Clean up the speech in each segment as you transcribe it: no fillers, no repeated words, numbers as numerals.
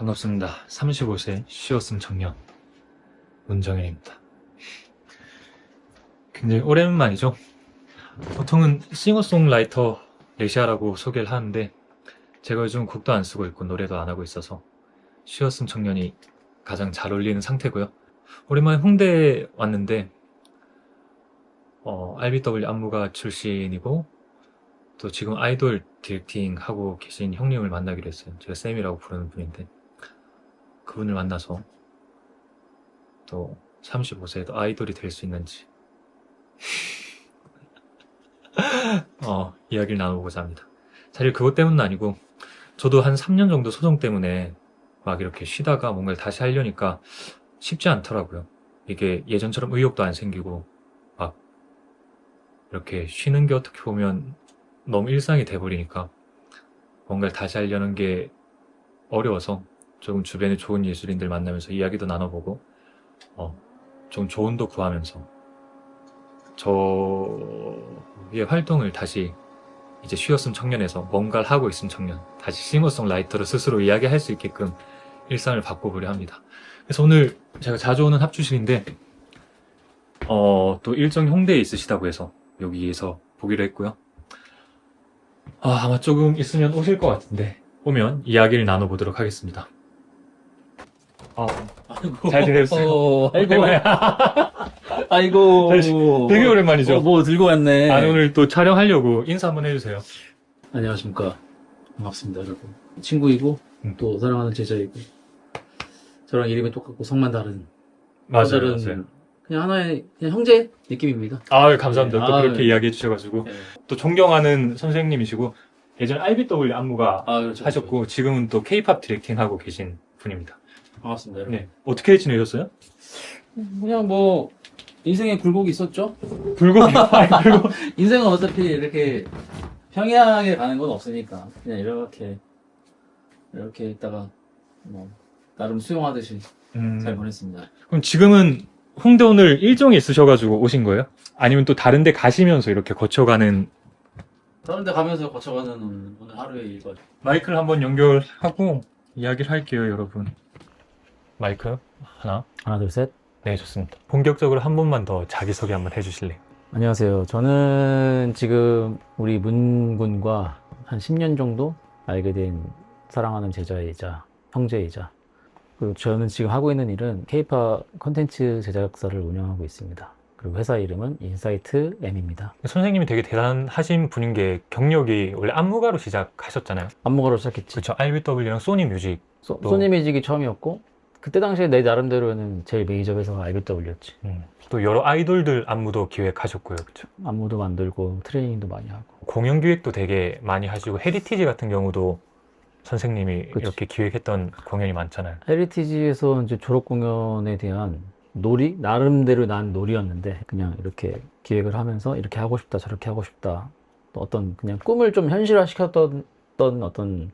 반갑습니다. 35세 쉬었음 청년 문정현입니다. 굉장히 오랜만이죠. 보통은 싱어송라이터 레시아라고 소개를 하는데 제가 요즘 곡도 안 쓰고 있고 노래도 안 하고 있어서 쉬었음 청년이 가장 잘 어울리는 상태고요. 오랜만에 홍대에 왔는데 RBW 안무가 출신이고 또 지금 아이돌 디렉팅 하고 계신 형님을 만나기로 했어요. 제가 쌤이라고 부르는 분인데 그분을 만나서 또 35세에도 아이돌이 될 수 있는지 이야기를 나눠보고자 합니다. 사실 그것 때문은 아니고 저도 한 3년 정도 소송 때문에 막 이렇게 쉬다가 뭔가를 다시 하려니까 쉽지 않더라고요. 이게 예전처럼 의욕도 안 생기고 막 이렇게 쉬는 게 어떻게 보면 너무 일상이 돼버리니까 뭔가를 다시 하려는 게 어려워서 조금 주변에 좋은 예술인들 만나면서 이야기도 나눠보고 좀 조언도 구하면서 저의 활동을 다시 이제 쉬었음 청년에서 뭔가를 하고 있음 청년, 다시 싱어송라이터로 스스로 이야기할 수 있게끔 일상을 바꿔보려 합니다. 그래서 오늘 제가 자주 오는 합주실인데 또 일정이 홍대에 있으시다고 해서 여기에서 보기로 했고요. 아마 조금 있으면 오실 것 같은데 오면 이야기를 나눠보도록 하겠습니다. 아이고. 잘 지내셨어요? 아이고. 아이고. 되게 오랜만이죠? 뭐 들고 왔네. 오늘 또 촬영하려고 인사 한번 해주세요. 안녕하십니까. 반갑습니다, 여러분. 친구이고, 또 사랑하는 제자이고, 저랑 이름이 똑같고 성만 다른. 맞아요. 그냥 하나의 그냥 형제 느낌입니다. 감사합니다. 네, 또 그렇게 이야기해 주셔가지고. 네. 또 존경하는 선생님이시고, 예전에 RBW 안무가 그렇죠. 하셨고, 지금은 또 K-POP 디렉팅 하고 계신 분입니다. 반갑습니다, 여러분. 네. 어떻게 지내셨어요? 그냥 뭐, 인생에 굴곡이 있었죠? 굴곡이, 굴곡. 인생은 어차피 이렇게 평행하게 가는 건 없으니까, 그냥 이렇게 있다가, 뭐, 나름 수용하듯이 잘 보냈습니다. 그럼 지금은 홍대 오늘 일정이 있으셔가지고 오신 거예요? 아니면 또 다른 데 가시면서 이렇게 거쳐가는 다른 데 가면서 거쳐가는 오늘 하루의 일과죠. 마이크를 한번 연결하고 이야기를 할게요, 여러분. 마이크 하나. 하나, 둘, 셋. 네, 좋습니다. 본격적으로 한 번만 더 자기소개 한번 해주실래요? 안녕하세요. 저는 지금 우리 문군과 한 10년 정도 알게 된 사랑하는 제자이자 형제이자, 그리고 저는 지금 하고 있는 일은 K-POP 콘텐츠 제작사를 운영하고 있습니다. 그리고 회사 이름은 인사이트 M입니다. 선생님이 되게 대단하신 분인 게 경력이 원래 안무가로 시작하셨잖아요. 안무가로 시작했지. 그렇죠. RBW랑 소니 뮤직. 소니 뮤직이 처음이었고, 그때 당시에 내 나름대로는 제일 메이저 회사가 RBW였지. 또 여러 아이돌들 안무도 기획하셨고요. 그렇죠. 안무도 만들고 트레이닝도 많이 하고. 공연 기획도 되게 많이 하시고 헤리티지 같은 경우도 선생님이 그치. 이렇게 기획했던 공연이 많잖아요. 헤리티지에서 이제 졸업 공연에 대한 놀이? 나름대로 난 놀이였는데, 그냥 이렇게 기획을 하면서 이렇게 하고 싶다, 저렇게 하고 싶다. 또 어떤 그냥 꿈을 좀 현실화시켰던 어떤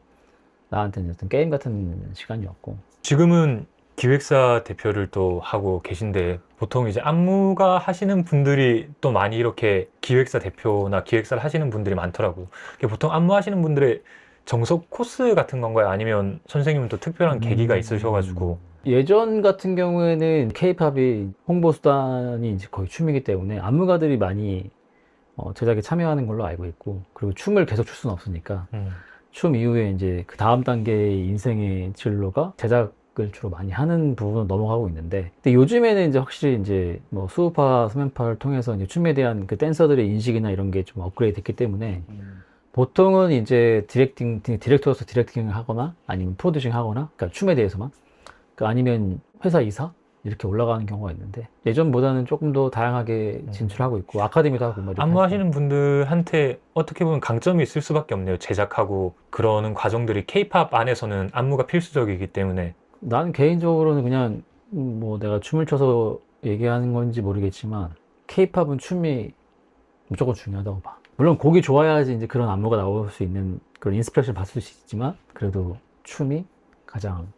나한테는 어떤 게임 같은 시간이었고. 지금은 기획사 대표를 또 하고 계신데 보통 이제 안무가 하시는 분들이 또 많이 이렇게 기획사 대표나 기획사를 하시는 분들이 많더라고요. 보통 안무 하시는 분들의 정석 코스 같은 건가요? 아니면 선생님은 또 특별한 계기가 있으셔가지고. 예전 같은 경우에는 K-팝이 홍보 수단이 이제 거의 춤이기 때문에 안무가들이 많이 제작에 참여하는 걸로 알고 있고, 그리고 춤을 계속 출 수는 없으니까 춤 이후에 이제 그 다음 단계의 인생의 진로가 제작을 주로 많이 하는 부분으로 넘어가고 있는데, 근데 요즘에는 이제 확실히 이제 뭐 수우파, 소면파를 통해서 이제 춤에 대한 그 댄서들의 인식이나 이런 게 좀 업그레이드 됐기 때문에 보통은 이제 디렉터로서 디렉팅을 하거나 아니면 프로듀싱 하거나, 그러니까 춤에 대해서만, 아니면 회사 이사 이렇게 올라가는 경우가 있는데, 예전보다는 조금 더 다양하게 진출하고 있고 아카데미도 하고 뭐 이렇게 안무 하시는 분들한테 어떻게 보면 강점이 있을 수밖에 없네요. 제작하고 그러는 과정들이 K-POP 안에서는 안무가 필수적이기 때문에. 나는 개인적으로는 그냥 뭐 내가 춤을 춰서 얘기하는 건지 모르겠지만 K-팝은 춤이 무조건 중요하다고 봐. 물론 곡이 좋아야지 이제 그런 안무가 나올 수 있는 그런 인스피레이션을 받을 수 있지만, 그래도 춤이 가장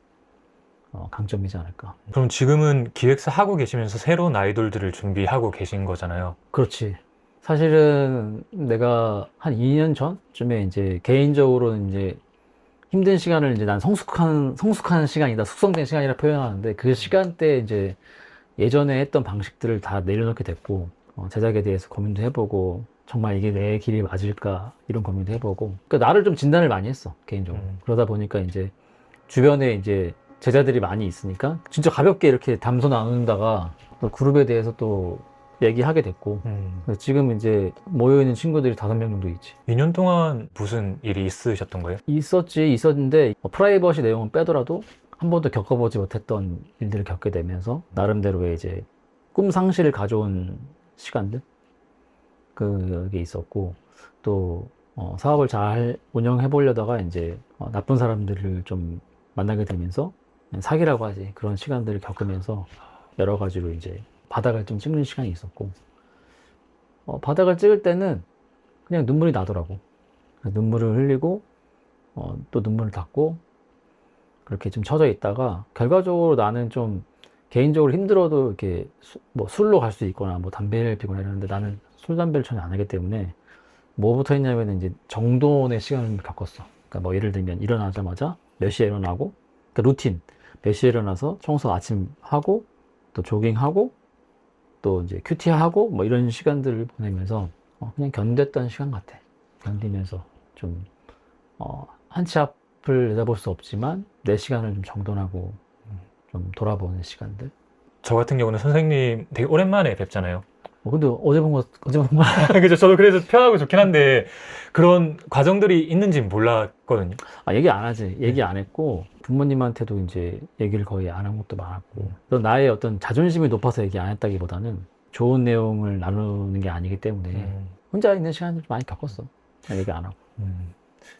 강점이지 않을까. 그럼 지금은 기획사 하고 계시면서 새로운 아이돌들을 준비하고 계신 거잖아요. 그렇지. 사실은 내가 한 2년 전쯤에 이제 개인적으로는 이제 힘든 시간을 이제 난 성숙한 시간이다, 숙성된 시간이라 표현하는데 그 시간대에 이제 예전에 했던 방식들을 다 내려놓게 됐고, 제작에 대해서 고민도 해보고, 정말 이게 내 길이 맞을까, 이런 고민도 해보고, 그러니까 나를 좀 진단을 많이 했어, 개인적으로. 그러다 보니까 이제 주변에 이제 제자들이 많이 있으니까, 진짜 가볍게 이렇게 담소 나눈다가 또 그룹에 대해서 또 얘기하게 됐고, 그래서 지금 이제 모여있는 친구들이 5명 정도 있지. 2년 동안 무슨 일이 있으셨던 거예요? 있었는데, 프라이버시 내용은 빼더라도 한 번도 겪어보지 못했던 일들을 겪게 되면서, 나름대로의 이제 꿈 상실을 가져온 시간들? 그게 있었고, 또, 사업을 잘 운영해 보려다가 이제, 나쁜 사람들을 좀 만나게 되면서, 사기라고 하지. 그런 시간들을 겪으면서, 여러 가지로 이제, 바닥을 좀 찍는 시간이 있었고, 바닥을 찍을 때는 그냥 눈물이 나더라고. 눈물을 흘리고, 또 눈물을 닦고, 그렇게 좀 처져 있다가, 결과적으로 나는 좀, 개인적으로 힘들어도 이렇게 뭐 술로 갈 수 있거나 뭐 담배를 피거나 이러는데 나는 술, 담배를 전혀 안 하기 때문에 뭐부터 했냐면 이제 정돈의 시간을 겪었어. 그러니까 뭐 예를 들면 일어나자마자 몇 시에 일어나고, 그러니까 루틴. 몇 시에 일어나서 청소 아침 하고, 또 조깅하고, 또 이제 큐티하고, 뭐 이런 시간들을 보내면서 그냥 견뎠던 시간 같아. 견디면서 좀, 한 치 앞을 내다볼 수 없지만 내 시간을 좀 정돈하고 좀 돌아보는 시간들. 저 같은 경우는 선생님 되게 오랜만에 뵙잖아요. 근데 어제 본 거. 그죠. 저도 그래서 편하고 좋긴 한데 그런 과정들이 있는지 몰랐거든요. 얘기 안 하지. 얘기 안 했고, 부모님한테도 이제 얘기를 거의 안 한 것도 많았고, 또 나의 어떤 자존심이 높아서 얘기 안 했다기보다는 좋은 내용을 나누는 게 아니기 때문에 혼자 있는 시간을 좀 많이 겪었어. 얘기 안 하고.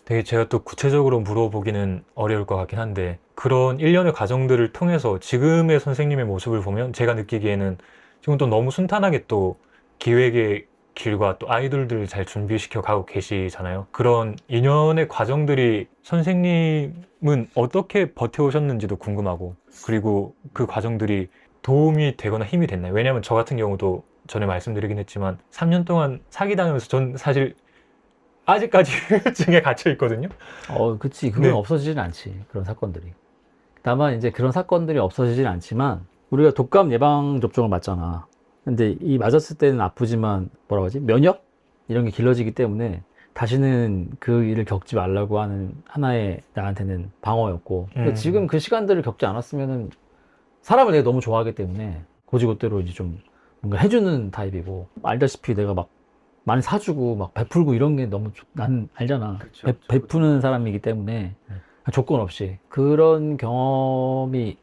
되게 제가 또 구체적으로 물어보기는 어려울 것 같긴 한데 그런 일련의 과정들을 통해서 지금의 선생님의 모습을 보면 제가 느끼기에는 지금 또 너무 순탄하게 또 기획의 길과 또 아이돌들을 잘 준비시켜 가고 계시잖아요. 그런 2년의 과정들이 선생님은 어떻게 버텨오셨는지도 궁금하고, 그리고 그 과정들이 도움이 되거나 힘이 됐나요? 왜냐하면 저 같은 경우도 전에 말씀드리긴 했지만 3년 동안 사기당하면서 전 사실 아직까지 후유증에 갇혀 있거든요. 그치. 그건 네. 없어지진 않지. 그런 사건들이. 다만 이제 그런 사건들이 없어지진 않지만, 우리가 독감 예방 접종을 맞잖아. 근데 이 맞았을 때는 아프지만, 뭐라고 하지? 면역? 이런 게 길러지기 때문에 다시는 그 일을 겪지 말라고 하는 하나의 나한테는 방어였고, 근데 지금 그 시간들을 겪지 않았으면은 사람을 내가 너무 좋아하기 때문에 고지고대로 이제 좀 뭔가 해주는 타입이고, 알다시피 내가 막 많이 사주고 막 베풀고 이런 게 너무 난 알잖아. 그쵸, 베푸는 사람이기 때문에 조건 없이 그런 경험이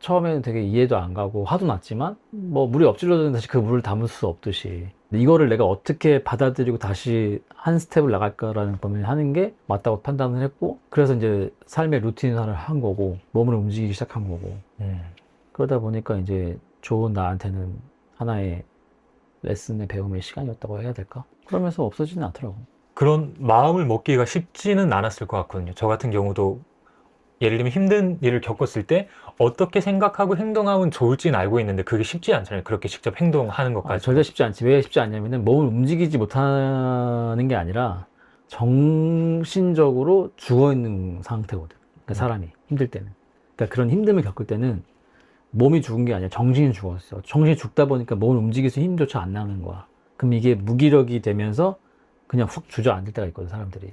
처음에는 되게 이해도 안 가고 화도 났지만, 뭐 물이 엎질러졌는데 다시 그 물을 담을 수 없듯이 이거를 내가 어떻게 받아들이고 다시 한 스텝을 나갈까라는 고민을 하는 게 맞다고 판단을 했고, 그래서 이제 삶의 루틴화를 한 거고 몸을 움직이기 시작한 거고, 그러다 보니까 이제 좋은 나한테는 하나의 레슨의 배움의 시간이었다고 해야 될까? 그러면서 없어지진 않더라고. 그런 마음을 먹기가 쉽지는 않았을 것 같거든요. 저 같은 경우도 예를 들면 힘든 일을 겪었을 때 어떻게 생각하고 행동하면 좋을지는 알고 있는데 그게 쉽지 않잖아요. 그렇게 직접 행동하는 것까지. 절대 쉽지 않지. 왜 쉽지 않냐면은 몸을 움직이지 못하는 게 아니라 정신적으로 죽어있는 상태거든. 그러니까 사람이 힘들 때는. 그러니까 그런 힘듦을 겪을 때는 몸이 죽은 게 아니라 정신이 죽었어. 정신이 죽다 보니까 몸을 움직일 수 힘조차 안 나는 거야. 그럼 이게 무기력이 되면서 그냥 훅 주저앉을 때가 있거든, 사람들이.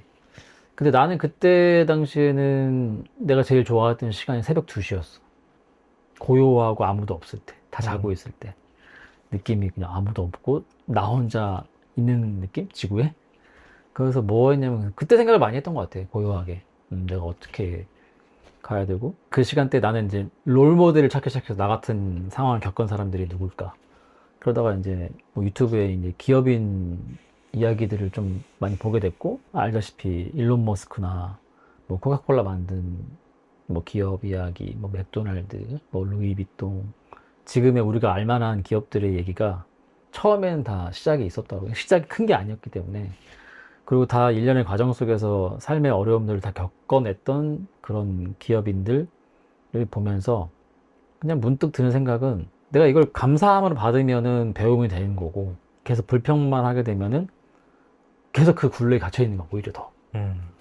근데 나는 그때 당시에는 내가 제일 좋아했던 시간이 새벽 2시였어. 고요하고 아무도 없을 때. 다 자고 있을 때. 느낌이 그냥 아무도 없고 나 혼자 있는 느낌? 지구에? 그래서 뭐 했냐면 그때 생각을 많이 했던 것 같아. 고요하게. 내가 어떻게 가야 되고, 그 시간대 나는 이제 롤 모델을 찾기 시작해서 나 같은 상황을 겪은 사람들이 누굴까. 그러다가 이제 뭐 유튜브에 이제 기업인 이야기들을 좀 많이 보게 됐고, 알다시피 일론 머스크나 뭐 코카콜라 만든 뭐 기업 이야기, 뭐 맥도날드, 뭐 루이비통, 지금의 우리가 알만한 기업들의 얘기가 처음에는 다 시작이 있었다고. 시작이 큰 게 아니었기 때문에. 그리고 다 일련의 과정 속에서 삶의 어려움들을 다 겪어냈던 그런 기업인들을 보면서 그냥 문득 드는 생각은, 내가 이걸 감사함으로 받으면은 배움이 되는 거고, 계속 불평만 하게 되면은 계속 그 굴레에 갇혀 있는 거야, 오히려 더.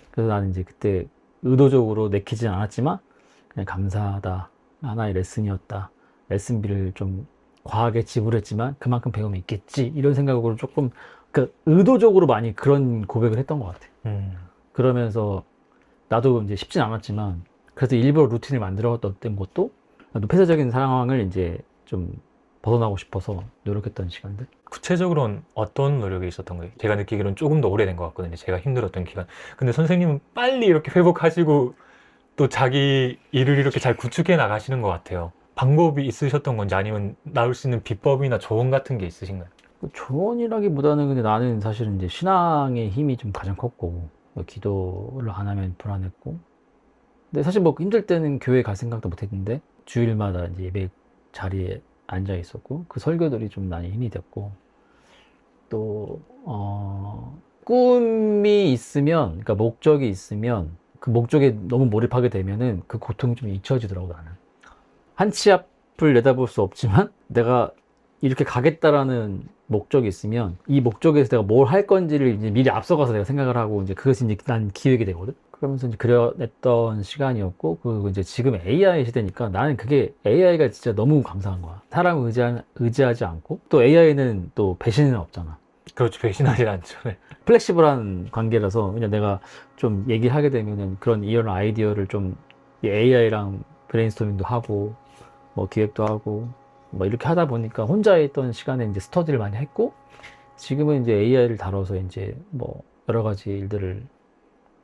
그래서 나는 이제 그때 의도적으로 내키진 않았지만 그냥 감사하다. 하나의 레슨이었다. 레슨비를 좀 과하게 지불했지만 그만큼 배움이 있겠지. 이런 생각으로 조금 그 의도적으로 많이 그런 고백을 했던 것 같아. 그러면서 나도 이제 쉽진 않았지만 그래서 일부러 루틴을 만들었던 것도 나도 폐쇄적인 상황을 이제 좀 벗어나고 싶어서 노력했던 시간들. 구체적으로는 어떤 노력이 있었던 거예요? 제가 느끼기로는 조금 더 오래된 것 같거든요. 제가 힘들었던 기간. 근데 선생님은 빨리 이렇게 회복하시고 또 자기 일을 이렇게 잘 구축해 나가시는 것 같아요. 방법이 있으셨던 건지 아니면 나올 수 있는 비법이나 조언 같은 게 있으신가요? 조언이라기보다는 근데 나는 사실은 이제 신앙의 힘이 좀 가장 컸고 기도를 안 하면 불안했고 근데 사실 뭐 힘들 때는 교회 갈 생각도 못 했는데 주일마다 이제 예배 자리에 앉아 있었고 그 설교들이 좀 많이 힘이 됐고 또 꿈이 있으면 그러니까 목적이 있으면 그 목적에 너무 몰입하게 되면은 그 고통이 좀 잊혀지더라고 나는 한 치 앞을 내다볼 수 없지만 내가 이렇게 가겠다라는 목적이 있으면 이 목적에서 내가 뭘 할 건지를 이제 미리 앞서가서 내가 생각을 하고 이제 그것이 이제 난 기획이 되거든. 그러면서 이제 그려냈던 시간이었고 그리고 이제 지금 AI 시대니까 나는 그게 AI가 진짜 너무 감사한 거야. 사람을 의지하지 않고 또 AI는 또 배신은 없잖아. 그렇죠. 배신하지 않죠. 네. 플렉시블한 관계라서 그냥 내가 좀 얘기를 하게 되면은 그런 이런 아이디어를 좀 AI랑 브레인스토밍도 하고 뭐 기획도 하고 뭐 이렇게 하다 보니까 혼자 있던 시간에 이제 스터디를 많이 했고 지금은 이제 AI를 다뤄서 이제 뭐 여러 가지 일들을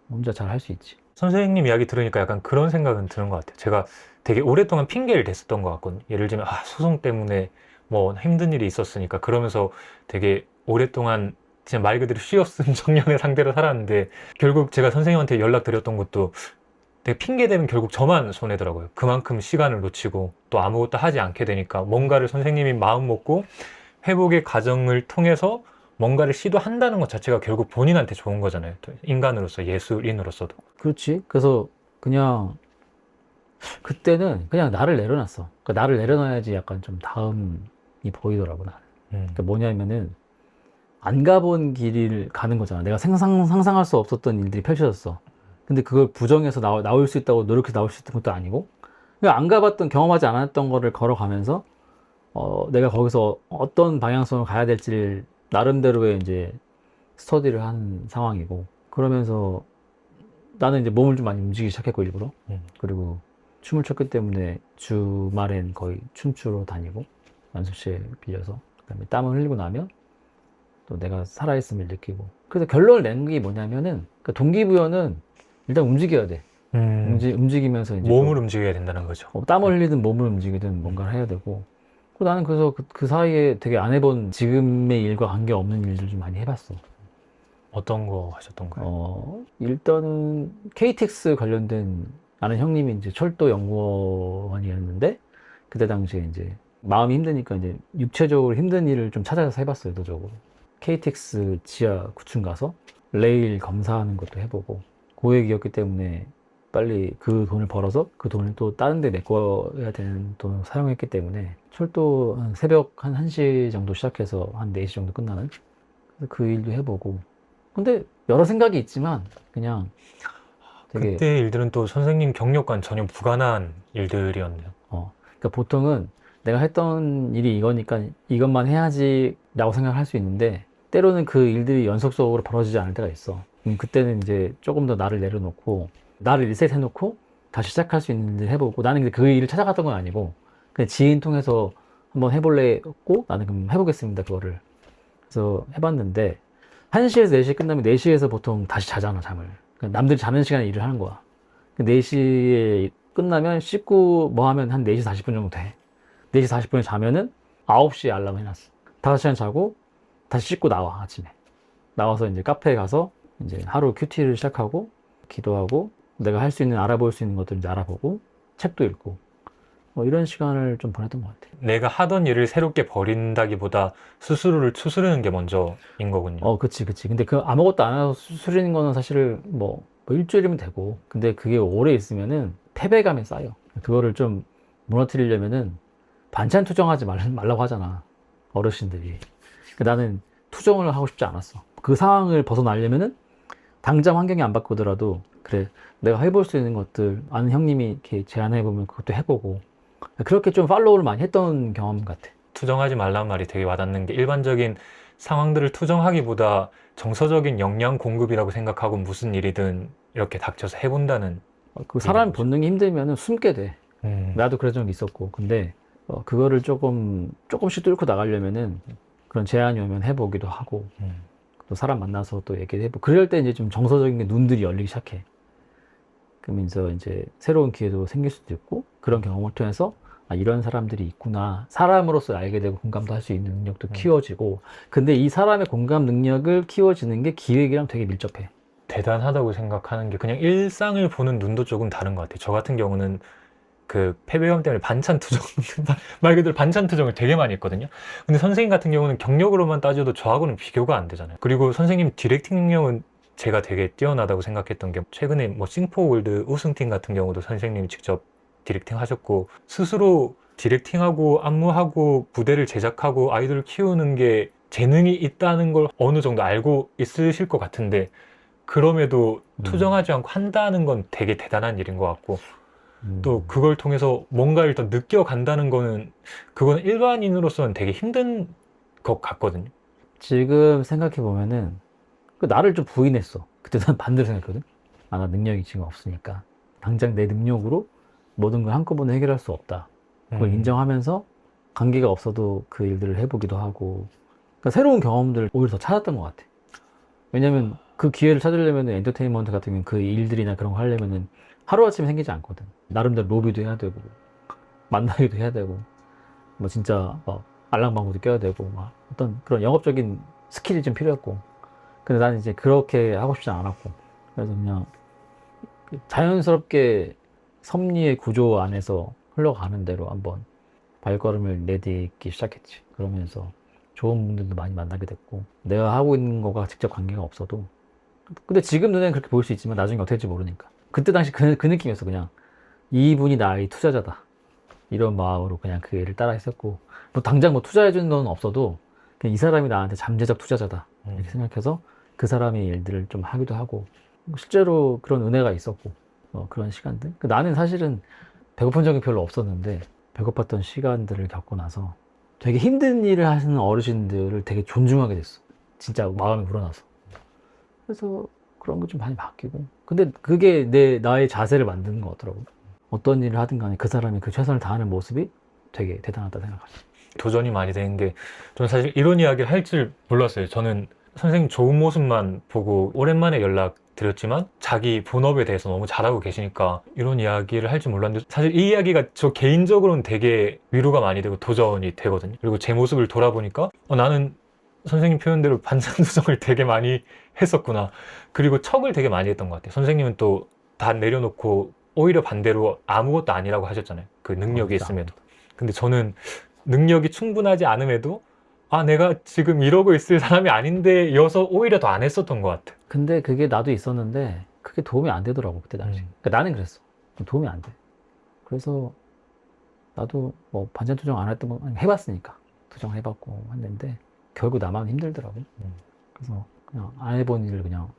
혼자 잘 할 수 있지. 선생님 이야기 들으니까 약간 그런 생각은 드는 것 같아요. 제가 되게 오랫동안 핑계를 댔었던 것 같거든요. 예를 들면 소송 때문에 뭐 힘든 일이 있었으니까 그러면서 되게 오랫동안 진짜 말 그대로 쉬었음 정년의 상대로 살았는데 결국 제가 선생님한테 연락드렸던 것도 되게 핑계대면 결국 저만 손해더라고요. 그만큼 시간을 놓치고 또 아무것도 하지 않게 되니까 뭔가를 선생님이 마음 먹고 회복의 과정을 통해서 뭔가를 시도한다는 것 자체가 결국 본인한테 좋은 거잖아요. 또 인간으로서, 예술인으로서도. 그렇지. 그래서 그냥 그때는 그냥 나를 내려놨어. 그러니까 나를 내려놔야지 약간 좀 다음이 보이더라고 나는. 그러니까 뭐냐면은 안 가본 길을 가는 거잖아. 내가 상상할 수 없었던 일들이 펼쳐졌어. 근데 그걸 부정해서 나올 수 있다고 노력해서 나올 수 있던 것도 아니고 그냥 안 가봤던 경험하지 않았던 거를 걸어가면서 내가 거기서 어떤 방향성으로 가야 될지를 나름대로의 이제 스터디를 한 상황이고 그러면서 나는 이제 몸을 좀 많이 움직이기 시작했고 일부러 그리고 춤을 췄기 때문에 주말엔 거의 춤추러 다니고 연습실 빌려서 그다음에 땀을 흘리고 나면 또 내가 살아있음을 느끼고 그래서 결론을 낸 게 뭐냐면은 그러니까 동기부여는 일단 움직여야 돼. 움직이면서 이제 몸을 움직여야 된다는 거죠. 땀을 흘리든 몸을 움직이든 뭔가를 해야 되고 나는 그래서 그 사이에 되게 안 해본 지금의 일과 관계없는 일들 좀 많이 해봤어. 어떤 거 하셨던가요? 일단은 KTX 관련된 아는 형님이 이제 철도 연구원이었는데 그때 당시에 이제 마음이 힘드니까 이제 육체적으로 힘든 일을 좀 찾아서 해봤어요, 의도적으로. KTX 지하 9층 가서 레일 검사하는 것도 해보고 고액이었기 때문에 빨리 그 돈을 벌어서 그 돈을 또 다른 데 메꿔야 되는 돈을 사용했기 때문에 철도 한 새벽 한 1시 정도 시작해서 한 4시 정도 끝나는 그 일도 해보고 근데 여러 생각이 있지만 그냥 되게 그때 일들은 또 선생님 경력과는 전혀 무관한 일들이었네요. 그러니까 보통은 내가 했던 일이 이거니까 이것만 해야지 라고 생각할 수 있는데 때로는 그 일들이 연속적으로 벌어지지 않을 때가 있어. 그때는 이제 조금 더 나를 내려놓고 나를 리셋 해놓고 다시 시작할 수 있는 일 해보고 나는 그 일을 찾아갔던 건 아니고 그냥 지인 통해서 한번 해볼래 했고 나는 그럼 해보겠습니다 그거를 그래서 해봤는데 1시에서 4시 끝나면 4시에서 보통 다시 자잖아 잠을 그러니까 남들이 자는 시간에 일을 하는 거야 4시에 끝나면 씻고 뭐 하면 한 4시 40분 정도 돼 4시 40분에 자면은 9시에 알람 해놨어 5시간 자고 다시 씻고 나와 아침에 나와서 이제 카페에 가서 이제 하루 큐티를 시작하고 기도하고 내가 할 수 있는 알아볼 수 있는 것들 이제 알아보고 책도 읽고 뭐 이런 시간을 좀 보냈던 것 같아요. 내가 하던 일을 새롭게 버린다기보다 스스로를 추스르는 게 먼저인 거군요. 그치. 근데 그 아무것도 안 하고 수술인 거는 사실 뭐 일주일이면 되고 근데 그게 오래 있으면은 패배감이 쌓여. 그거를 좀 무너뜨리려면은 반찬 투정하지 말라고 하잖아. 어르신들이. 나는 투정을 하고 싶지 않았어. 그 상황을 벗어나려면은 당장 환경이 안 바꾸더라도 그래, 내가 해볼 수 있는 것들, 아는 형님이 이렇게 제안해보면 그것도 해보고, 그렇게 좀 팔로우를 많이 했던 경험 같아. 투정하지 말란 말이 되게 와닿는 게 일반적인 상황들을 투정하기보다 정서적인 역량 공급이라고 생각하고 무슨 일이든 이렇게 닥쳐서 해본다는 그 사람 거죠. 본능이 힘들면은 숨게 돼. 음, 나도 그런 적이 있었고. 근데, 그거를 조금씩 뚫고 나가려면은 그런 제안이 오면 해보기도 하고, 음. 또 사람 만나서 또 얘기를 해보고, 그럴 때 이제 좀 정서적인 게 눈들이 열리기 시작해. 그러면서 이제 새로운 기회도 생길 수도 있고, 그런 경험을 통해서 아, 이런 사람들이 있구나. 사람으로서 알게 되고 공감도 할 수 있는 능력도 키워지고, 근데 이 사람의 공감 능력을 키워지는 게 기획이랑 되게 밀접해. 대단하다고 생각하는 게 그냥 일상을 보는 눈도 조금 다른 것 같아요. 저 같은 경우는 그 폐배경 때문에 반찬 투정, 말 그대로 반찬 투정을 되게 많이 했거든요. 근데 선생님 같은 경우는 경력으로만 따져도 저하고는 비교가 안 되잖아요. 그리고 선생님 디렉팅 능력은 제가 되게 뛰어나다고 생각했던 게 최근에 뭐 싱포월드 우승팀 같은 경우도 선생님이 직접 디렉팅 하셨고 스스로 디렉팅하고 안무하고 무대를 제작하고 아이돌을 키우는 게 재능이 있다는 걸 어느 정도 알고 있으실 것 같은데 그럼에도 음, 투정하지 않고 한다는 건 되게 대단한 일인 것 같고 또 음. 그걸 통해서 뭔가를 더 느껴간다는 거는 그건 일반인으로서는 되게 힘든 것 같거든요. 지금 생각해 보면은 그 나를 좀 부인했어. 그때 난 반대로 생각했거든. 아, 나 능력이 지금 없으니까 당장 내 능력으로 모든 걸 한꺼번에 해결할 수 없다. 그걸 음, 인정하면서 관계가 없어도 그 일들을 해보기도 하고, 그러니까 새로운 경험들을 오히려 더 찾았던 것 같아. 왜냐면 그 기회를 찾으려면 엔터테인먼트 같은 경우는 그 일들이나 그런 거 하려면은 하루아침에 생기지 않거든. 나름대로 로비도 해야 되고, 만나기도 해야 되고, 뭐 진짜 막 알랑방구도 껴야 되고, 막 어떤 그런 영업적인 스킬이 좀 필요했고. 근데 나는 이제 그렇게 하고 싶지 않았고. 그래서 그냥 자연스럽게 섭리의 구조 안에서 흘러가는 대로 한번 발걸음을 내딛기 시작했지. 그러면서 좋은 분들도 많이 만나게 됐고, 내가 하고 있는 거가 직접 관계가 없어도 근데 지금 눈에는 그렇게 보일 수 있지만 나중에 어떻게 될지 모르니까. 그때 당시 그 느낌이었어. 그냥 이분이 나의 투자자다. 이런 마음으로 그냥 그 일을 따라 했었고, 뭐 당장 뭐 투자해주는 건 없어도 그냥 이 사람이 나한테 잠재적 투자자다. 이렇게 생각해서 그 사람의 일들을 좀 하기도 하고, 실제로 그런 은혜가 있었고, 그런 시간들. 나는 사실은 배고픈 적이 별로 없었는데, 배고팠던 시간들을 겪고 나서 되게 힘든 일을 하시는 어르신들을 되게 존중하게 됐어. 진짜 마음이 우러나서. 그래서 그런 거 좀 많이 바뀌고. 근데 그게 나의 자세를 만드는 것 같더라고. 어떤 일을 하든 간에 그 사람이 그 최선을 다하는 모습이 되게 대단하다 생각하죠. 도전이 많이 되는 게 저는 사실 이런 이야기를 할 줄 몰랐어요. 저는 선생님 좋은 모습만 보고 오랜만에 연락 드렸지만 자기 본업에 대해서 너무 잘하고 계시니까 이런 이야기를 할 줄 몰랐는데 사실 이 이야기가 저 개인적으로는 되게 위로가 많이 되고 도전이 되거든요. 그리고 제 모습을 돌아보니까 나는 선생님 표현대로 반찬투정을 되게 많이 했었구나. 그리고 척을 되게 많이 했던 것 같아요. 선생님은 또 다 내려놓고 오히려 반대로 아무것도 아니라고 하셨잖아요. 그 능력이 진짜 있으면. 아무도. 근데 저는 능력이 충분하지 않음에도 아, 내가 지금 이러고 있을 사람이 아닌데 여서 오히려 더 안 했었던 것 같아. 근데 그게 나도 있었는데 그게 도움이 안 되더라고 그때 당시. 그러니까 나는 그랬어. 도움이 안 돼. 그래서 나도 뭐 반찬 투정 안 했던 거 해봤으니까 투정 해봤고 했는데 결국 나만 힘들더라고. 음. 그래서 그냥 안 해본 일을 그냥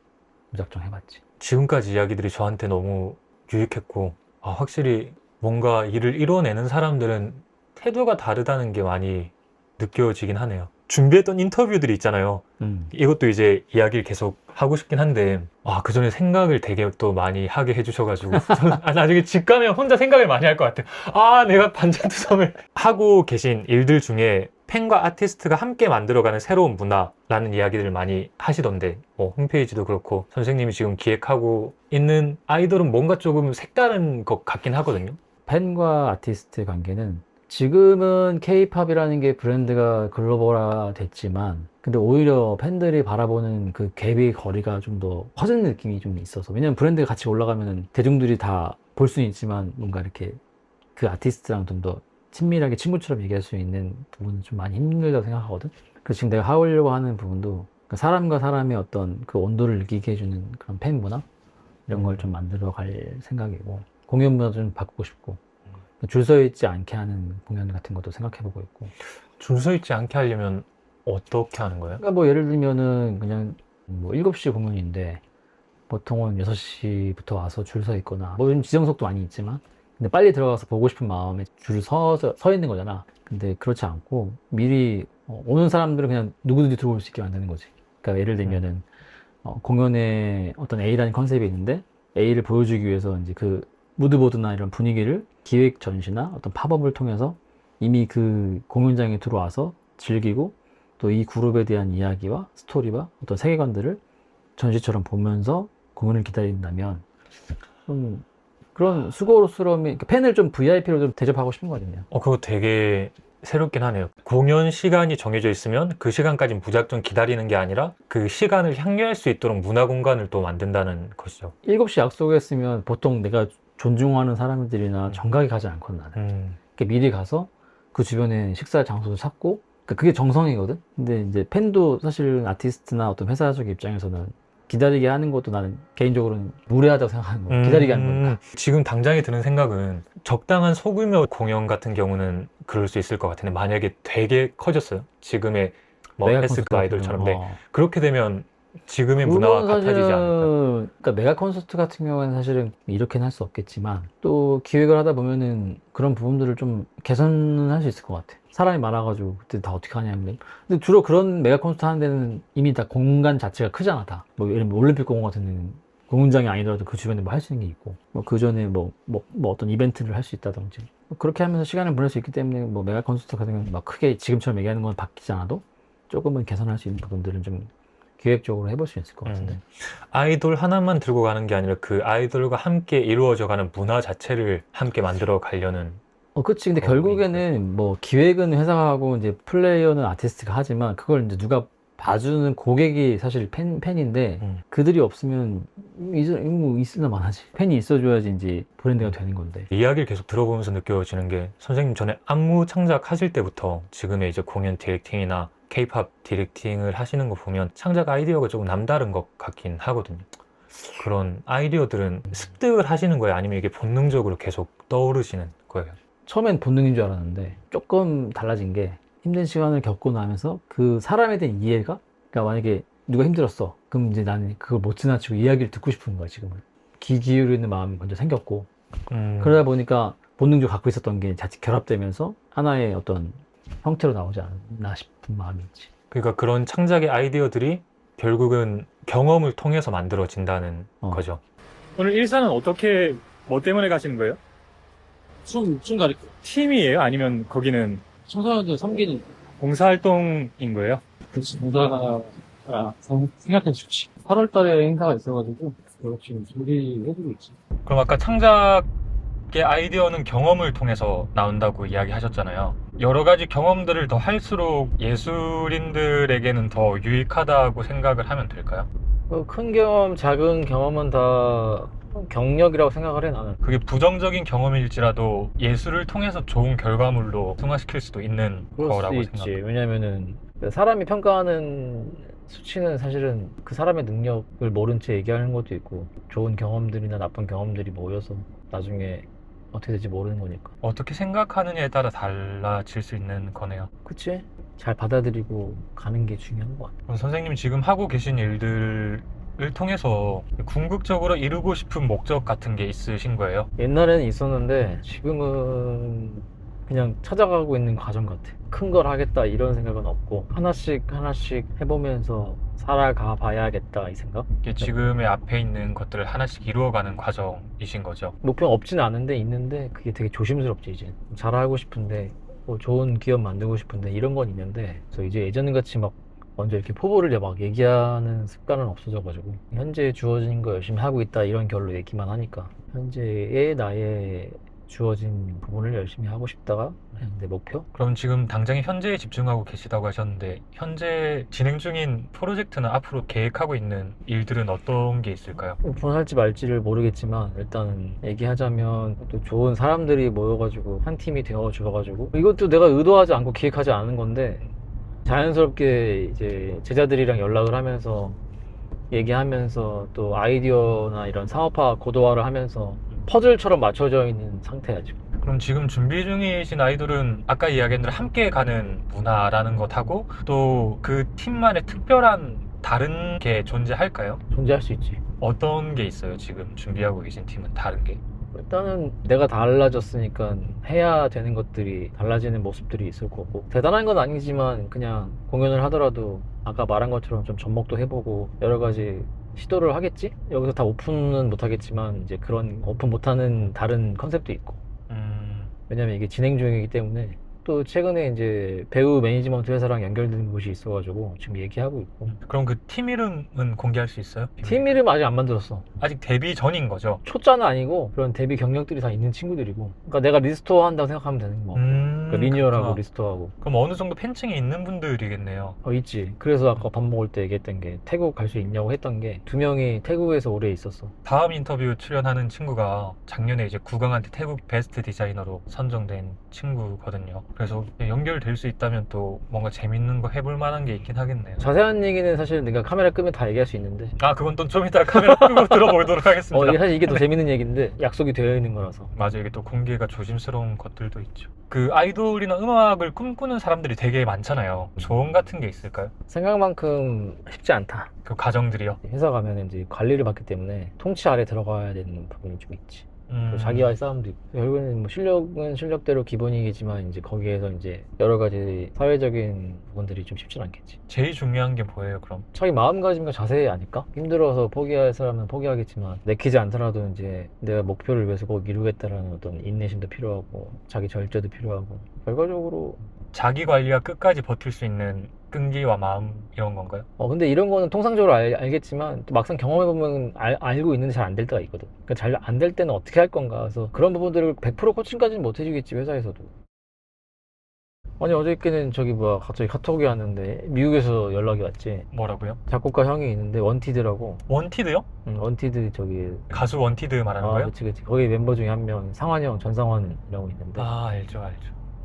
무작정 해봤지. 지금까지 이야기들이 저한테 너무 유익했고 아, 확실히 뭔가 일을 이뤄내는 사람들은 태도가 다르다는 게 많이 느껴지긴 하네요. 준비했던 인터뷰들이 있잖아요. 음. 이것도 이제 이야기를 계속 하고 싶긴 한데 그 전에 생각을 되게 또 많이 하게 해주셔가지고 저는 나중에 집 가면 혼자 생각을 많이 할 것 같아요. 아, 내가 반찬투성을 하고 계신 일들 중에 팬과 아티스트가 함께 만들어가는 새로운 문화라는 이야기들을 많이 하시던데 뭐 홈페이지도 그렇고 선생님이 지금 기획하고 있는 아이돌은 뭔가 조금 색다른 것 같긴 하거든요. 팬과 아티스트의 관계는 지금은 케이팝이라는 게 브랜드가 글로벌화 됐지만 근데 오히려 팬들이 바라보는 그 갭의 거리가 좀 더 커지는 느낌이 좀 있어서 왜냐면 브랜드가 같이 올라가면 대중들이 다 볼 수는 있지만 뭔가 이렇게 그 아티스트랑 좀 더 친밀하게 친구처럼 얘기할 수 있는 부분은 좀 많이 힘들다고 생각하거든. 그래서 지금 내가 하려고 하는 부분도 그 사람과 사람의 어떤 그 온도를 느끼게 해주는 그런 팬 문화 이런 걸 좀 만들어 갈 생각이고 공연 문화도 좀 바꾸고 싶고 줄 서 있지 않게 하는 공연 같은 것도 생각해 보고 있고. 줄 서 있지 않게 하려면 어떻게 하는 거예요? 그러니까 뭐 예를 들면은 그냥 뭐 7시 공연인데 보통은 6시부터 와서 줄 서 있거나, 뭐 요즘 지정석도 많이 있지만, 근데 빨리 들어가서 보고 싶은 마음에 줄 서 있는 거잖아. 근데 그렇지 않고, 미리, 오는 사람들은 그냥 누구든지 들어올 수 있게 만드는 거지. 그러니까 예를 들면은, 공연에 어떤 A라는 컨셉이 있는데, A를 보여주기 위해서 이제 그 무드보드나 이런 분위기를 기획 전시나 어떤 팝업을 통해서 이미 그 공연장에 들어와서 즐기고, 또 이 그룹에 대한 이야기와 스토리와 어떤 세계관들을 전시처럼 보면서 공연을 기다린다면 좀 그런 수고스러움이, 그러니까 팬을 좀 VIP로 좀 대접하고 싶은 거거든요. 그거 되게 새롭긴 하네요. 공연 시간이 정해져 있으면 그 시간까지 무작정 기다리는 게 아니라 그 시간을 향유할 수 있도록 문화 공간을 또 만든다는 것이죠. 7시 약속했으면 보통 내가 존중하는 사람들이나 정각에 가지 않거든, 나는. 그러니까 미리 가서 그 주변에 식사 장소도 찾고, 그러니까 그게 정성이거든. 근데 이제 팬도 사실 아티스트나 어떤 회사적 입장에서는 기다리게 하는 것도 나는 개인적으로는 무례하다고 생각하는 거야. 기다리게 하는 거니까. 지금 당장에 드는 생각은 적당한 소규모 공연 같은 경우는 그럴 수 있을 것 같은데, 만약에 되게 커졌어요. 지금의 뭐 메가 에스크 콘서트 아이돌처럼. 같은 네. 경우. 그렇게 되면 지금의 문화와 그건 같아지지 않을까. 그러니까 메가 콘서트 같은 경우에는 사실은 이렇게는 할 수 없겠지만, 또 기획을 하다 보면은 그런 부분들을 좀 개선은 할 수 있을 것 같아. 사람이 많아가지고 그때 다 어떻게 하냐면, 근데 주로 그런 메가 콘서트 하는 데는 이미 다 공간 자체가 크잖아, 다. 뭐 예를 들면 올림픽 공원 같은 데는 공연장이 아니더라도 그 주변에 뭐 할 수 있는 게 있고, 뭐 그 전에 뭐 어떤 이벤트를 할 수 있다든지, 뭐 그렇게 하면서 시간을 보낼 수 있기 때문에, 뭐 메가 콘서트 같은 경우는 막 크게 지금처럼 얘기하는 건 바뀌지 않아도 조금은 개선할 수 있는 부분들은 좀 기획적으로 해볼 수 있을 것 같은데. 아이돌 하나만 들고 가는 게 아니라 그 아이돌과 함께 이루어져가는 문화 자체를 함께 만들어 가려는. 그치. 근데 결국에는 뭐 기획은 회사가 하고 이제 플레이어는 아티스트가 하지만, 그걸 이제 누가 봐주는 고객이 사실 팬인데, 그들이 없으면 뭐 있으나 마나지. 팬이 있어줘야지 이제 브랜드가 되는 건데. 이야기를 계속 들어보면서 느껴지는 게, 선생님 전에 안무 창작하실 때부터 지금의 이제 공연 디렉팅이나 K-팝 디렉팅을 하시는 거 보면 창작 아이디어가 조금 남다른 것 같긴 하거든요. 그런 아이디어들은 습득을 하시는 거예요? 아니면 이게 본능적으로 계속 떠오르시는 거예요? 처음엔 본능인 줄 알았는데 조금 달라진 게, 힘든 시간을 겪고 나면서 그 사람에 대한 이해가, 그러니까 만약에 누가 힘들었어, 그럼 이제 나는 그걸 못 지나치고 이야기를 듣고 싶은 거야. 지금은 귀 기울이는 마음이 먼저 생겼고, 그러다 보니까 본능적으로 갖고 있었던 게 자칫 결합되면서 하나의 어떤 형태로 나오지 않나 싶은 마음이 있지. 그러니까 그런 창작의 아이디어들이 결국은 경험을 통해서 만들어진다는 거죠. 오늘 일산은 어떻게, 뭐 때문에 가시는 거예요? 춤 가르쳐. 팀이에요? 아니면 거기는 청소년들 섬기는 봉사활동인 거예요? 그렇지. 공사가 생각해 좋지. 8월 달에 행사가 있어가지고 그걸 지금 준비해주고 있지. 그럼 아까 창작의 아이디어는 경험을 통해서 나온다고 이야기하셨잖아요. 여러 가지 경험들을 더 할수록 예술인들에게는 더 유익하다고 생각을 하면 될까요? 큰 경험, 작은 경험은 다 경력이라고 생각을 해, 나는. 그게 부정적인 경험일지라도 예술을 통해서 좋은 결과물로 승화시킬 수도 있는 그럴 거라고 수 있지. 생각합니다. 왜냐면은 사람이 평가하는 수치는 사실은 그 사람의 능력을 모른 채 얘기하는 것도 있고, 좋은 경험들이나 나쁜 경험들이 모여서 나중에 어떻게 될지 모르는 거니까. 어떻게 생각하느냐에 따라 달라질 수 있는 거네요. 그치? 잘 받아들이고 가는 게 중요한 것 같아. 그럼 선생님이 지금 하고 계신 일들을 통해서 궁극적으로 이루고 싶은 목적 같은 게 있으신 거예요? 옛날에는 있었는데 지금은 그냥 찾아가고 있는 과정 같아. 큰 걸 하겠다 이런 생각은 없고, 하나씩 해보면서 살아가 봐야겠다 이 생각? 이게 지금의 앞에 있는 것들을 하나씩 이루어가는 과정이신 거죠? 목표는 없진 않은데 있는데, 그게 되게 조심스럽지. 이제 잘하고 싶은데, 뭐 좋은 기업 만들고 싶은데 이런 건 있는데, 그래서 이제 예전같이 막 먼저 이렇게 포부를 막 얘기하는 습관은 없어져가지고, 현재 주어진 거 열심히 하고 있다 이런 결로 얘기만 하니까, 현재의 나의 주어진 부분을 열심히 하고 싶다가 그냥 내 목표? 그럼 지금 당장에 현재에 집중하고 계시다고 하셨는데, 현재 진행 중인 프로젝트나 앞으로 계획하고 있는 일들은 어떤 게 있을까요? 오픈할지 말지를 모르겠지만, 일단 얘기하자면 또 좋은 사람들이 모여가지고 한 팀이 되어줘가지고, 이것도 내가 의도하지 않고 기획하지 않은 건데 자연스럽게 이제 제자들이랑 연락을 하면서 얘기하면서 또 아이디어나 이런 사업화 고도화를 하면서 퍼즐처럼 맞춰져 있는 상태야 지금. 그럼 지금 준비 중이신 아이돌은 아까 이야기한 대로 함께 가는 문화라는 것하고 또 그 팀만의 특별한 다른 게 존재할까요? 존재할 수 있지. 어떤 게 있어요? 지금 준비하고 계신 팀은 다른 게? 일단은 내가 달라졌으니까 해야 되는 것들이 달라지는 모습들이 있을 거고, 대단한 건 아니지만 그냥 공연을 하더라도 아까 말한 것처럼 좀 접목도 해보고 여러 가지 시도를 하겠지? 여기서 다 오픈은 못 하겠지만 이제 그런 오픈 못하는 다른 컨셉도 있고, 왜냐면 이게 진행 중이기 때문에. 또 최근에 이제 배우 매니지먼트 회사랑 연결된 곳이 있어가지고 지금 얘기하고 있고. 그럼 그 팀 이름은 공개할 수 있어요? 팀 이름 아직 안 만들었어. 아직 데뷔 전인 거죠? 초짜는 아니고 그런 데뷔 경력들이 다 있는 친구들이고, 그러니까 내가 리스토어 한다고 생각하면 되는 거. 그러니까 리니어라고 그렇구나. 리스토어하고. 그럼 어느 정도 팬층이 있는 분들이겠네요. 있지. 그래서 아까 밥 먹을 때 얘기했던 게 태국 갈 수 있냐고 했던 게, 두 명이 태국에서 오래 있었어. 다음 인터뷰 출연하는 친구가 작년에 이제 구강한테 태국 베스트 디자이너로 선정된 친구거든요. 그래서 연결될 수 있다면 또 뭔가 재밌는 거 해볼 만한 게 있긴 하겠네요. 자세한 얘기는 사실 내가 카메라 끄면 다 얘기할 수 있는데, 아, 그건 또 좀 이따 카메라 끄고 들어보도록 하겠습니다. 이게 사실 이게 더 재밌는 얘기인데 약속이 되어 있는 거라서. 맞아, 이게 또 공개가 조심스러운 것들도 있죠. 그 아이돌이나 음악을 꿈꾸는 사람들이 되게 많잖아요. 조언 같은 게 있을까요? 생각만큼 쉽지 않다. 그 과정들이요. 회사 가면 이제 관리를 받기 때문에 통치 아래 들어가야 되는 부분이 좀 있지. 또 자기와의 싸움도 있고, 결국에는 뭐 실력은 실력대로 기본이겠지만 이제 거기에서 이제 여러 가지 사회적인 부분들이 좀 쉽진 않겠지. 제일 중요한 게 뭐예요, 그럼? 자기 마음가짐과 자세 아닐까? 힘들어서 포기할 사람은 포기하겠지만 내키지 않더라도 이제 내가 목표를 위해서 꼭 이루겠다라는 어떤 인내심도 필요하고 자기 절제도 필요하고, 결과적으로. 자기 관리가 끝까지 버틸 수 있는 끈기와 마음 이런 건가요? 근데 이런 거는 통상적으로 알겠지만 또 막상 경험해보면 알고 있는데 잘 안 될 때가 있거든. 그러니까 잘 안 될 때는 어떻게 할 건가. 그래서 그런 부분들을 100% 코칭까지는 못 해주겠지, 회사에서도. 아니, 어저께는 갑자기 카톡이 왔는데 미국에서 연락이 왔지. 뭐라고요? 작곡가 형이 있는데 원티드라고. 원티드요? 원티드 저기. 가수 원티드 말하는 거예요? 그치. 거기 멤버 중에 한 명, 상환이 형, 전상환이라고 있는데, 아, 알죠.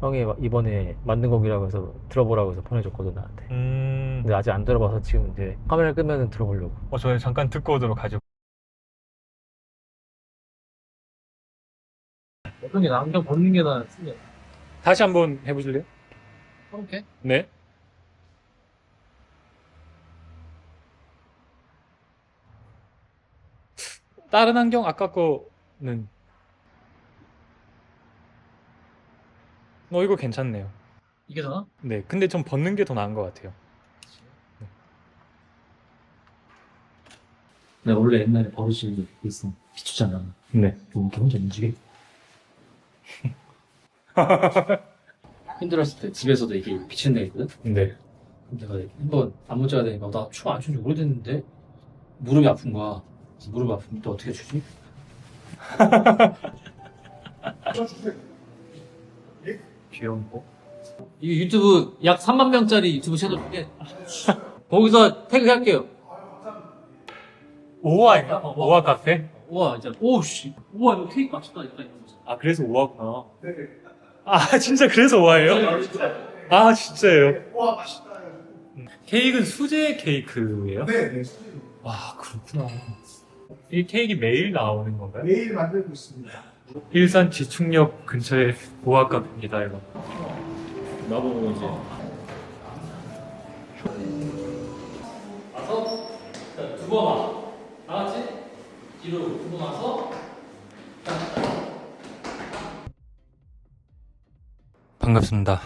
형이 이번에 만든 곡이라고 해서 들어보라고 해서 보내줬거든, 나한테. 근데 아직 안 들어봐서 지금 이제 카메라 끄면 들어보려고. 저희 잠깐 듣고 오도록 하죠. 어떤 게 나 안경 벗는 게 나은 신기해. 다시 한번 해보실래요? 오케이. 네. 다른 안경 아까 거는 이거 괜찮네요. 이게 더 나아? 네, 근데 좀 벗는 게 더 나은 것 같아요. 내가 원래 옛날에 버릇이 있어. 비추잖아. 네. 이렇게 혼자 움직여. 힘들었을 때 집에서도 이게 비치는 데가 있거든? 네. 내가 한번 안무 짜야 되니까 나 춤 안 춘 지 오래됐는데 무릎이 아픈 거야. 그래서 무릎 아프면 또 어떻게 추지? 귀여운 거. 이 유튜브 약 3만 명짜리 유튜브 채널 중에 거기서 태그할게요. 오화인가? 오화 카페? 우와 진짜 오씨 우와 이거 케이크 맞췄다 약간 이런 거. 아, 그래서 오화구나. 아, 진짜 그래서 오화예요? 아, 진짜예요? 와 맛있다. 케이크는 수제 케이크예요? 네. 와, 그렇구나. 이 케이크 매일 나오는 건가요? 매일 만들고 있습니다. 일산 지축역 근처에 오화 카페입니다, 이거. 나보고 이제 와서 두번 와. 다 같이 뒤로 두 번 와서 반갑습니다.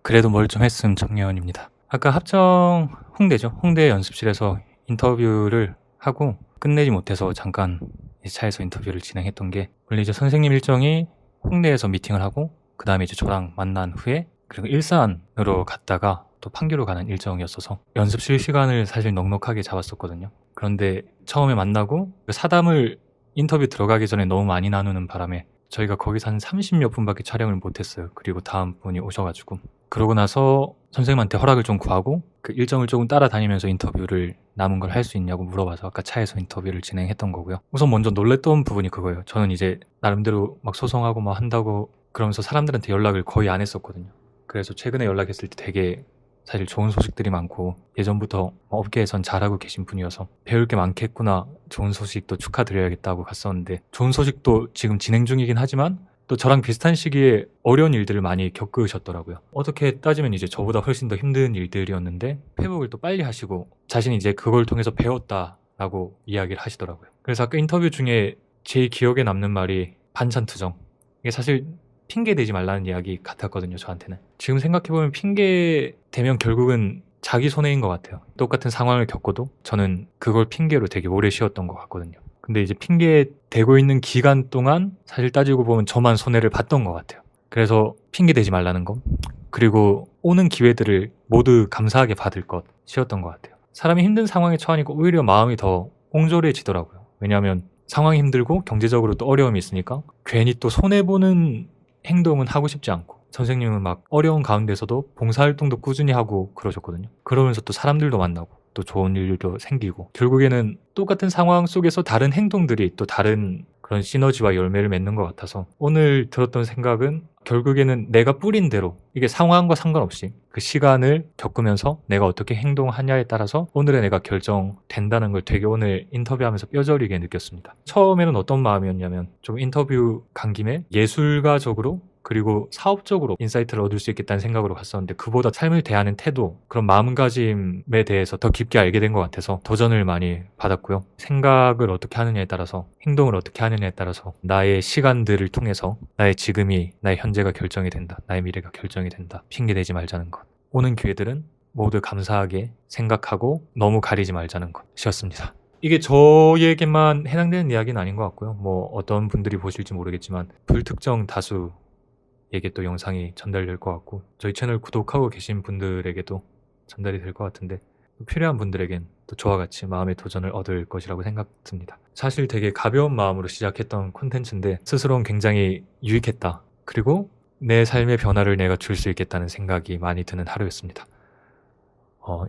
그래도 멀쩡했음 정예원입니다. 아까 합정 홍대죠. 홍대 연습실에서 인터뷰를 하고 끝내지 못해서 잠깐 차에서 인터뷰를 진행했던 게, 원래 이제 선생님 일정이 홍대에서 미팅을 하고 그 다음에 이제 저랑 만난 후에 그리고 일산으로 갔다가 또 판교로 가는 일정이었어서 연습실 시간을 사실 넉넉하게 잡았었거든요. 그런데 처음에 만나고 그 사담을 인터뷰 들어가기 전에 너무 많이 나누는 바람에 저희가 거기서 한 30몇 분밖에 촬영을 못했어요. 그리고 다음 분이 오셔가지고, 그러고 나서 선생님한테 허락을 좀 구하고 그 일정을 조금 따라다니면서 인터뷰를 남은 걸 할 수 있냐고 물어봐서 아까 차에서 인터뷰를 진행했던 거고요. 우선 먼저 놀랬던 부분이 그거예요. 저는 이제 나름대로 막 소송하고 막 한다고 그러면서 사람들한테 연락을 거의 안 했었거든요. 그래서 최근에 연락했을 때 되게 사실 좋은 소식들이 많고 예전부터 업계에선 잘하고 계신 분이어서 배울 게 많겠구나, 좋은 소식도 축하드려야겠다고 갔었는데, 좋은 소식도 지금 진행 중이긴 하지만 또 저랑 비슷한 시기에 어려운 일들을 많이 겪으셨더라고요. 어떻게 따지면 이제 저보다 훨씬 더 힘든 일들이었는데 회복을 또 빨리 하시고 자신이 이제 그걸 통해서 배웠다 라고 이야기를 하시더라고요. 그래서 아까 인터뷰 중에 제일 기억에 남는 말이 반찬투정. 이게 사실 핑계 대지 말라는 이야기 같았거든요, 저한테는. 지금 생각해보면 핑계 대면 결국은 자기 손해인 것 같아요. 똑같은 상황을 겪어도 저는 그걸 핑계로 되게 오래 쉬었던 것 같거든요. 근데 이제 핑계 대고 있는 기간 동안 사실 따지고 보면 저만 손해를 봤던 것 같아요. 그래서 핑계 대지 말라는 것, 그리고 오는 기회들을 모두 감사하게 받을 것이었던 것 같아요. 사람이 힘든 상황에 처하니까 오히려 마음이 더 옹졸해지더라고요. 왜냐하면 상황이 힘들고 경제적으로 또 어려움이 있으니까 괜히 또 손해보는 행동은 하고 싶지 않고, 선생님은 막 어려운 가운데서도 봉사활동도 꾸준히 하고 그러셨거든요. 그러면서 또 사람들도 만나고 또 좋은 일도 생기고, 결국에는 똑같은 상황 속에서 다른 행동들이 또 다른 그런 시너지와 열매를 맺는 것 같아서, 오늘 들었던 생각은 결국에는 내가 뿌린 대로, 이게 상황과 상관없이 그 시간을 겪으면서 내가 어떻게 행동하냐에 따라서 오늘의 내가 결정된다는 걸 되게 오늘 인터뷰하면서 뼈저리게 느꼈습니다. 처음에는 어떤 마음이었냐면, 좀 인터뷰 간 김에 예술가적으로 그리고 사업적으로 인사이트를 얻을 수 있겠다는 생각으로 갔었는데, 그보다 삶을 대하는 태도, 그런 마음가짐에 대해서 더 깊게 알게 된 것 같아서 도전을 많이 받았고요. 생각을 어떻게 하느냐에 따라서, 행동을 어떻게 하느냐에 따라서 나의 시간들을 통해서 나의 지금이, 나의 현재가 결정이 된다. 나의 미래가 결정이 된다. 핑계대지 말자는 것. 오는 기회들은 모두 감사하게 생각하고 너무 가리지 말자는 것이었습니다. 이게 저에게만 해당되는 이야기는 아닌 것 같고요. 뭐 어떤 분들이 보실지 모르겠지만 불특정 다수에게 또 영상이 전달될 것 같고, 저희 채널 구독하고 계신 분들에게도 전달이 될 것 같은데, 필요한 분들에겐 또 저와 같이 마음의 도전을 얻을 것이라고 생각됩니다. 사실 되게 가벼운 마음으로 시작했던 콘텐츠인데 스스로는 굉장히 유익했다. 그리고 내 삶의 변화를 내가 줄 수 있겠다는 생각이 많이 드는 하루였습니다.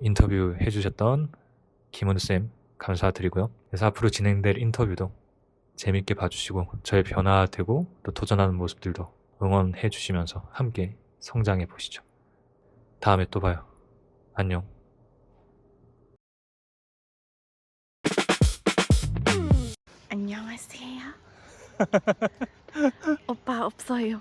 인터뷰 해주셨던 김은우쌤 감사드리고요. 그래서 앞으로 진행될 인터뷰도 재밌게 봐주시고, 저의 변화되고 또 도전하는 모습들도 응원해 주시면서 함께 성장해 보시죠. 다음에 또 봐요. 안녕. 안녕하세요. 오빠 없어요.